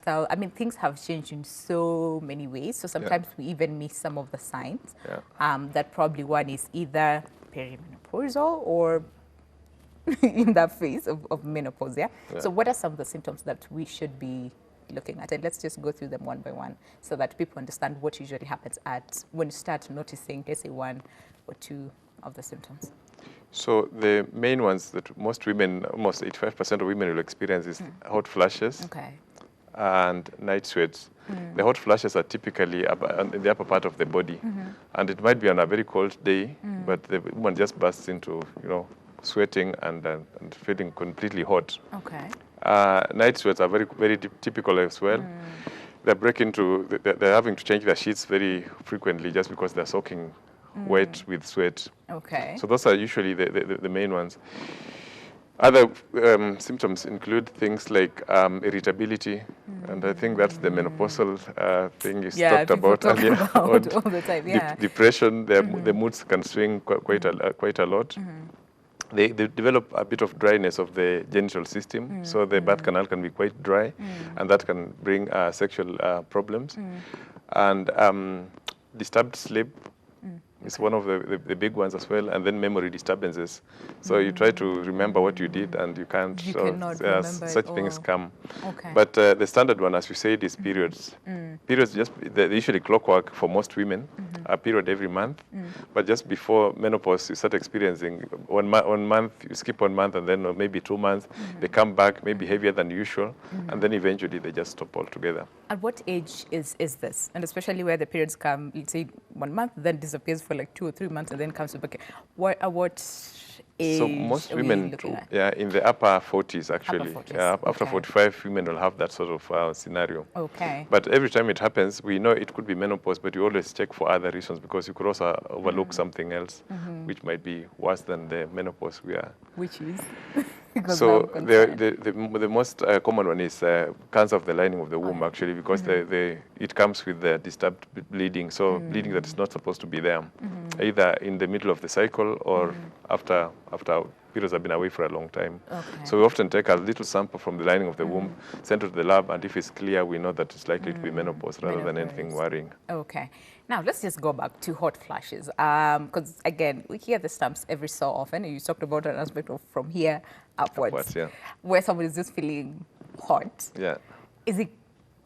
lifestyle, I mean, things have changed in so many ways. So sometimes we even miss some of the signs. That probably one is either perimenopausal or in that phase of menopause. So what are some of the symptoms that we should be looking at? And let's just go through them one by one so that people understand what usually happens at when you start noticing, let's say, one or two of the symptoms. So the main ones that most women, almost 85% of women will experience is hot flashes and night sweats. The hot flashes are typically in the upper part of the body. And it might be on a very cold day, but the woman just bursts into, sweating and feeling completely hot. Night sweats are very, very typical as well. They're they're having to change their sheets very frequently just because they're soaking wet with sweat. So those are usually the main ones. Other symptoms include things like irritability, and I think that's the menopausal thing is talked about earlier. All the time, depression, the moods can swing quite a lot. They develop a bit of dryness of the genital system, so the birth canal can be quite dry, and that can bring sexual problems. And disturbed sleep is one of the big ones as well, and then memory disturbances. So you try to remember what you did, and you can't. Such things come. But the standard one, as you said, is periods. Periods they usually clockwork for most women, a period every month. But just before menopause, you start experiencing one month, you skip 1 month, and then maybe 2 months, they come back, maybe heavier than usual, and then eventually they just stop altogether. At what age is this? And especially where the periods come, let's say 1 month, then disappears for like 2 or 3 months, and then comes back. What age? So most women, in the upper 40s actually. After 45, women will have that sort of scenario. But every time it happens, we know it could be menopause, but you always check for other reasons because you could also overlook something else, which might be worse than the menopause we are. Which is? So the most common one is cancer of the lining of the womb, actually, because it comes with the disturbed bleeding, so bleeding that is not supposed to be there, either in the middle of the cycle or after periods have been away for a long time. So we often take a little sample from the lining of the womb, send it to the lab, and if it's clear, we know that it's likely to be menopause rather than anything worrying. Now, let's just go back to hot flashes, because, again, we hear the stumps every so often. You talked about an aspect of from here upwards where someone is just feeling hot. Is it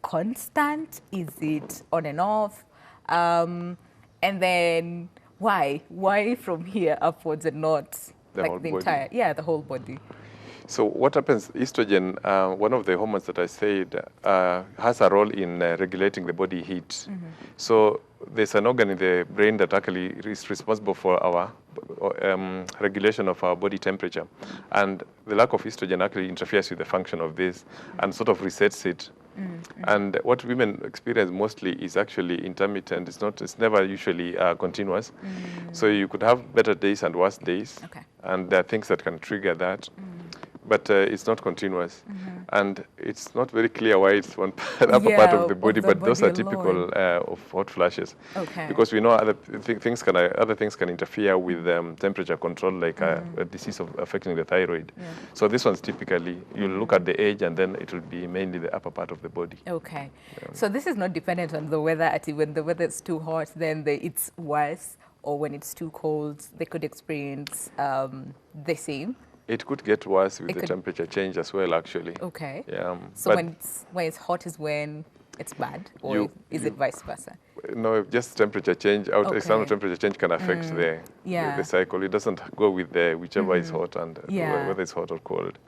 constant? Is it on and off? And then why? Why from here upwards and not like the entire, the whole body? So what happens, estrogen, one of the hormones that I said, has a role in regulating the body heat. So there's an organ in the brain that actually is responsible for our regulation of our body temperature. And the lack of estrogen actually interferes with the function of this and sort of resets it. And what women experience mostly is actually intermittent. It's never usually continuous. So you could have better days and worse days. And there are things that can trigger that. But it's not continuous. And it's not very clear why it's one upper part of the body, but those are typical of hot flashes. Because we know other things can interfere with temperature control, like a disease affecting the thyroid. So this one's typically, you look at the age, and then it will be mainly the upper part of the body. So this is not dependent on the weather. When the weather is too hot, then it's worse, or when it's too cold, they could experience the same. It could get worse with the temperature change as well, actually. So when it's hot is when it's bad, or is it vice versa? No, just temperature change. External temperature change can affect the cycle. It doesn't go with whichever is hot and whether it's hot or cold.